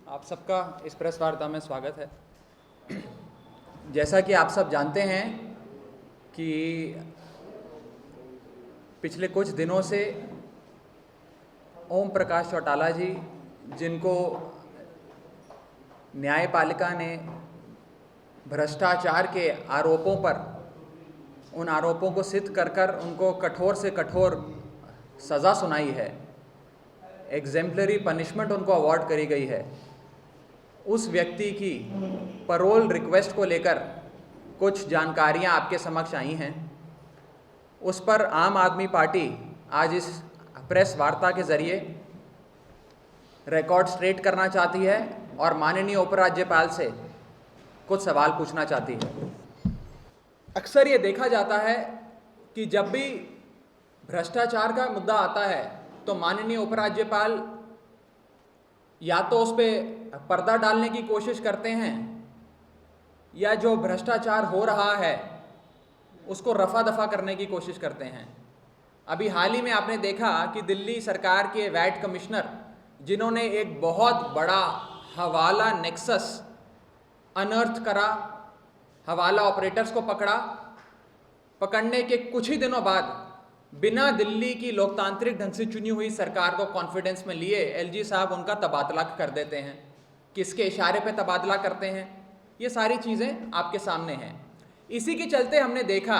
आप सबका इस प्रेस वार्ता में स्वागत है। जैसा कि आप सब जानते हैं कि पिछले कुछ दिनों से ओम प्रकाश चौटाला जी, जिनको न्यायपालिका ने भ्रष्टाचार के आरोपों पर उन आरोपों को सिद्ध कर उनको कठोर से कठोर सज़ा सुनाई है, एग्जेम्पलरी पनिशमेंट उनको अवार्ड करी गई है, उस व्यक्ति की पैरोल रिक्वेस्ट को लेकर कुछ जानकारियां आपके समक्ष आई हैं। उस पर आम आदमी पार्टी आज इस प्रेस वार्ता के ज़रिए रिकॉर्ड स्ट्रेट करना चाहती है और माननीय उपराज्यपाल से कुछ सवाल पूछना चाहती है। अक्सर ये देखा जाता है कि जब भी भ्रष्टाचार का मुद्दा आता है तो माननीय उपराज्यपाल या तो उस पर पर्दा डालने की कोशिश करते हैं या जो भ्रष्टाचार हो रहा है उसको रफा दफा करने की कोशिश करते हैं। अभी हाल ही में आपने देखा कि दिल्ली सरकार के वैट कमिश्नर, जिन्होंने एक बहुत बड़ा हवाला नेक्सस अनर्थ करा, हवाला ऑपरेटर्स को पकड़ने के कुछ ही दिनों बाद बिना दिल्ली की लोकतांत्रिक ढंग से चुनी हुई सरकार को कॉन्फिडेंस में लिए एलजी साहब उनका तबादला कर देते हैं। किसके इशारे पे तबादला करते हैं, ये सारी चीज़ें आपके सामने हैं। इसी के चलते हमने देखा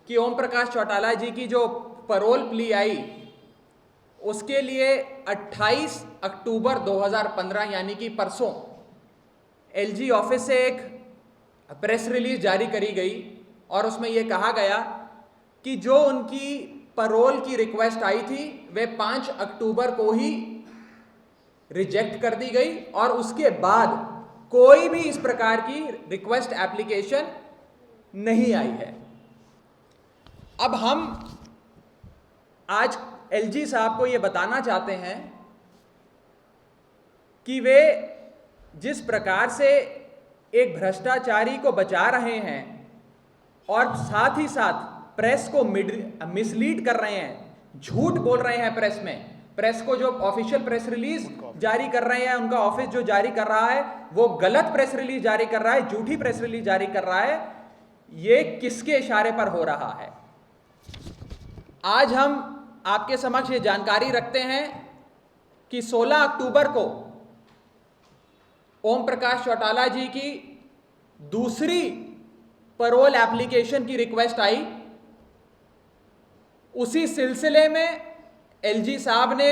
कि ओम प्रकाश चौटाला जी की जो पैरोल प्ली आई, उसके लिए 28 अक्टूबर 2015 यानी कि परसों एलजी ऑफिस से एक प्रेस रिलीज जारी करी गई और उसमें यह कहा गया कि जो उनकी पैरोल की रिक्वेस्ट आई थी वे 5 अक्टूबर को ही रिजेक्ट कर दी गई और उसके बाद कोई भी इस प्रकार की रिक्वेस्ट एप्लीकेशन नहीं आई है। अब हम आज एलजी साहब को यह बताना चाहते हैं कि वे जिस प्रकार से एक भ्रष्टाचारी को बचा रहे हैं और साथ ही साथ प्रेस को मिसलीड कर रहे हैं, झूठ बोल रहे हैं प्रेस में, प्रेस को जो ऑफिशियल प्रेस रिलीज जारी कर रहे हैं, उनका ऑफिस जो जारी कर रहा है वो गलत प्रेस रिलीज जारी कर रहा है, झूठी प्रेस रिलीज जारी कर रहा है। ये किसके इशारे पर हो रहा है? आज हम आपके समक्ष ये जानकारी रखते हैं कि 16 अक्टूबर को ओम प्रकाश चौटाला जी की दूसरी पैरोल एप्लीकेशन की रिक्वेस्ट आई। उसी सिलसिले में एलजी साहब ने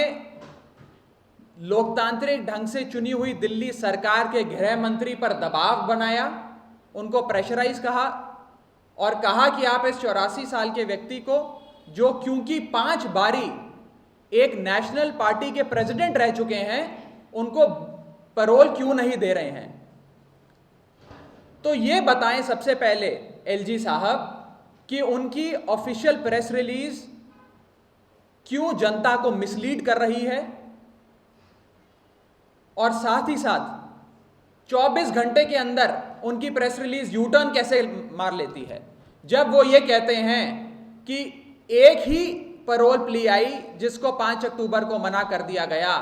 लोकतांत्रिक ढंग से चुनी हुई दिल्ली सरकार के गृह मंत्री पर दबाव बनाया, उनको प्रेशराइज कहा और कहा कि आप इस 84 साल के व्यक्ति को, जो क्योंकि 5 बारी एक नेशनल पार्टी के प्रेसिडेंट रह चुके हैं, उनको पैरोल क्यों नहीं दे रहे हैं। तो ये बताएं सबसे पहले एलजी साहब कि उनकी ऑफिशियल प्रेस रिलीज क्यों जनता को मिसलीड कर रही है और साथ ही साथ 24 घंटे के अंदर उनकी प्रेस रिलीज यू टर्न कैसे मार लेती है, जब वो ये कहते हैं कि एक ही पैरोल प्ली आई जिसको 5 अक्टूबर को मना कर दिया गया।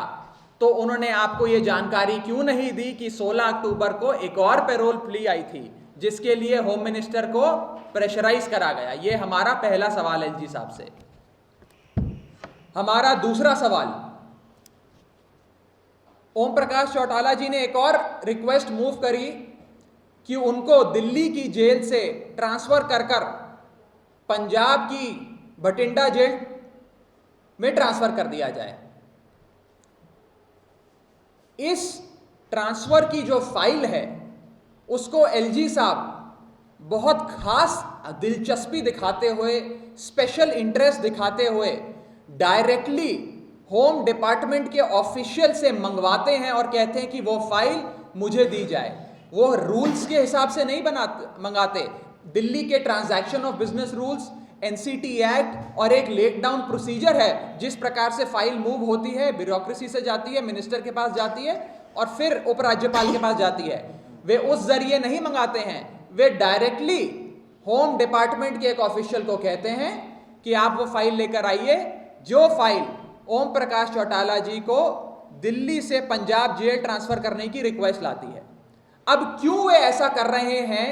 तो उन्होंने आपको ये जानकारी क्यों नहीं दी कि 16 अक्टूबर को एक और पैरोल प्ली आई थी जिसके लिए होम मिनिस्टर को प्रेशराइज करा गया? ये हमारा पहला सवाल एलजी साहब से। हमारा दूसरा सवाल, ओम प्रकाश चौटाला जी ने एक और रिक्वेस्ट मूव करी कि उनको दिल्ली की जेल से ट्रांसफर कर पंजाब की भटिंडा जेल में ट्रांसफर कर दिया जाए। इस ट्रांसफर की जो फाइल है उसको एलजी साहब बहुत खास दिलचस्पी दिखाते हुए, स्पेशल इंटरेस्ट दिखाते हुए डायरेक्टली होम डिपार्टमेंट के ऑफिशियल से मंगवाते हैं और कहते हैं कि वो फाइल मुझे दी जाए। वो रूल्स के हिसाब से नहीं मंगाते। दिल्ली के transaction of business rules, NCT act और एक लेक डाउन प्रोसीजर है, जिस प्रकार से फाइल मूव होती है, ब्यूरोक्रेसी से जाती है, मिनिस्टर के पास जाती है और फिर उपराज्यपाल के पास जाती है। वे उस जरिए नहीं मंगाते हैं, वे डायरेक्टली होम डिपार्टमेंट के एक ऑफिशियल को कहते हैं कि आप वो फाइल लेकर आइए जो फाइल ओम प्रकाश चौटाला जी को दिल्ली से पंजाब जेल ट्रांसफर करने की रिक्वेस्ट लाती है। अब क्यों वे ऐसा कर रहे हैं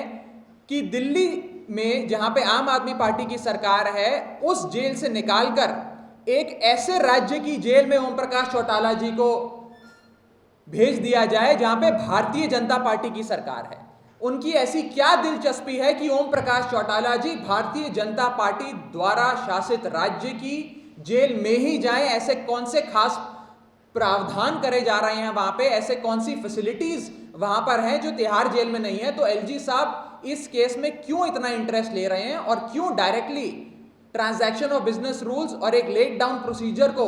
कि दिल्ली में जहां पे आम आदमी पार्टी की सरकार है उस जेल से निकालकर एक ऐसे राज्य की जेल में ओम प्रकाश चौटाला जी को भेज दिया जाए जहां पे भारतीय जनता पार्टी की सरकार है। उनकी ऐसी क्या दिलचस्पी है कि ओम प्रकाश चौटाला जी भारतीय जनता पार्टी द्वारा शासित राज्य की जेल में ही जाएं? ऐसे कौन से खास प्रावधान करे जा रहे हैं वहां पे, ऐसे कौन सी फैसिलिटीज वहां पर हैं जो तिहाड़ जेल में नहीं है? तो एलजी साहब इस केस में क्यों इतना इंटरेस्ट ले रहे हैं और क्यों directly transaction of business rules और एक लेट डाउन प्रोसीजर को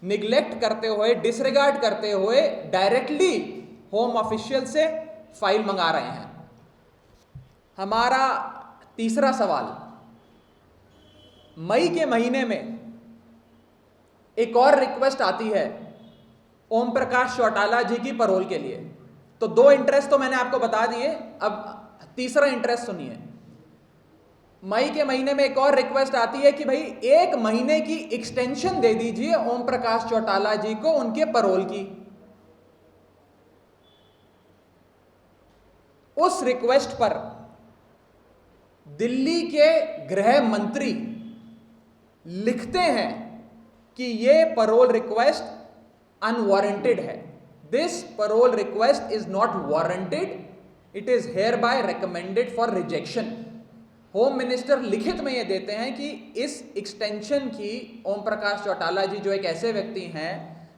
निग्लेक्ट करते हुए, डिसरिगार्ड करते हुए डायरेक्टली होम ऑफिशियल से फाइल मंगा रहे हैं? हमारा तीसरा सवाल, मई के महीने में एक और रिक्वेस्ट आती है ओम प्रकाश चौटाला जी की पैरोल के लिए। तो दो इंटरेस्ट तो मैंने आपको बता दिए, अब तीसरा इंटरेस्ट सुनिए। मई के महीने में एक और रिक्वेस्ट आती है कि भाई 1 महीने की एक्सटेंशन दे दीजिए ओम प्रकाश चौटाला जी को उनके पैरोल की। उस रिक्वेस्ट पर दिल्ली के गृह मंत्री लिखते हैं कि यह पैरोल रिक्वेस्ट अनवारंटेड है। This parole request is not warranted, it is hereby recommended for rejection. Home minister लिखित में यह देते हैं कि इस एक्सटेंशन की ओम प्रकाश चौटाला जी जो एक ऐसे व्यक्ति हैं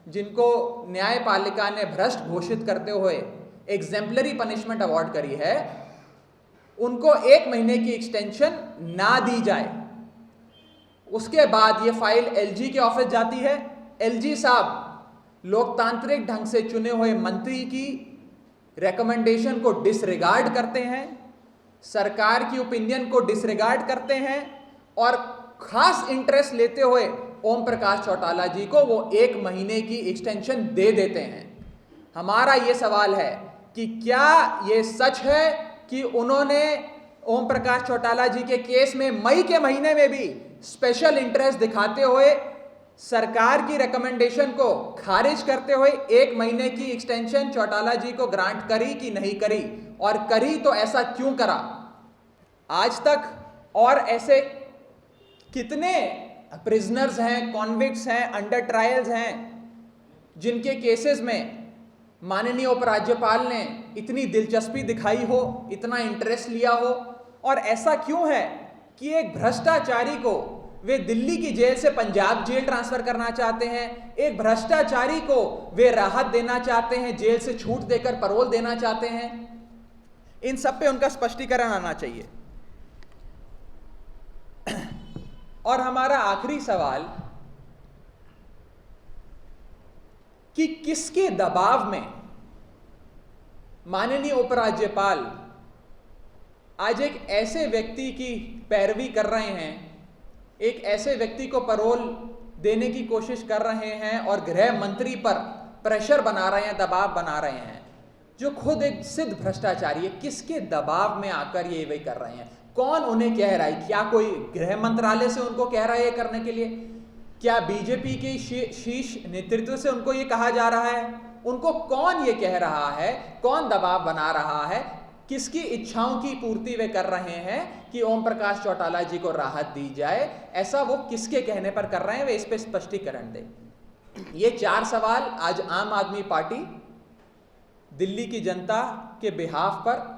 जिनको न्यायपालिका ने भ्रष्ट घोषित करते हुए एग्जेम्पलरी पनिशमेंट अवार्ड करी है, उनको 1 महीने की एक्सटेंशन ना दी जाए। उसके बाद ये फाइल एलजी के ऑफिस जाती है। एलजी साहब लोकतांत्रिक ढंग से चुने हुए मंत्री की रिकमेंडेशन को डिसरिगार्ड करते हैं, सरकार की ओपिनियन को डिसरिगार्ड करते हैं और खास इंटरेस्ट लेते हुए ओम प्रकाश चौटाला जी को वो 1 महीने की एक्सटेंशन दे देते हैं। हमारा ये सवाल है कि क्या ये सच है कि उन्होंने ओम प्रकाश चौटाला जी के केस में मई के महीने में भी स्पेशल इंटरेस्ट दिखाते हुए सरकार की रिकमेंडेशन को खारिज करते हुए 1 महीने की एक्सटेंशन चौटाला जी को ग्रांट करी कि नहीं करी, और करी तो ऐसा क्यों करा? आज तक और ऐसे कितने प्रिजनर्स हैं, कॉन्विक्ट्स हैं, अंडर ट्रायल्स हैं जिनके केसेस में माननीय उपराज्यपाल ने इतनी दिलचस्पी दिखाई हो, इतना इंटरेस्ट लिया हो? और ऐसा क्यों है कि एक भ्रष्टाचारी को वे दिल्ली की जेल से पंजाब जेल ट्रांसफर करना चाहते हैं, एक भ्रष्टाचारी को वे राहत देना चाहते हैं, जेल से छूट देकर पैरोल देना चाहते हैं? इन सब पे उनका स्पष्टीकरण आना चाहिए। और हमारा आखिरी सवाल कि किसके दबाव में माननीय उपराज्यपाल आज एक ऐसे व्यक्ति की पैरवी कर रहे हैं, एक ऐसे व्यक्ति को पैरोल देने की कोशिश कर रहे हैं और गृह मंत्री पर प्रेशर बना रहे हैं, दबाव बना रहे हैं, जो खुद एक सिद्ध भ्रष्टाचारी है? किसके दबाव में आकर ये वे कर रहे हैं? कौन उन्हें कह रहा है? क्या कोई गृह मंत्रालय से उनको कह रहा है ये करने के लिए? क्या बीजेपी के शीर्ष नेतृत्व से उनको ये कहा जा रहा है? उनको कौन ये कह रहा है? कौन दबाव बना रहा है? किसकी इच्छाओं की पूर्ति वे कर रहे हैं कि ओम प्रकाश चौटाला जी को राहत दी जाए? ऐसा वो किसके कहने पर कर रहे हैं? वे इस पे स्पष्टीकरण दें। ये 4 सवाल आज आम आदमी पार्टी दिल्ली की जनता के बिहाफ पर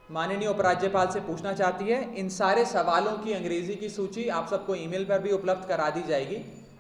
माननीय उपराज्यपाल से पूछना चाहती है। इन सारे सवालों की अंग्रेजी की सूची आप सबको ईमेल पर भी उपलब्ध करा दी जाएगी।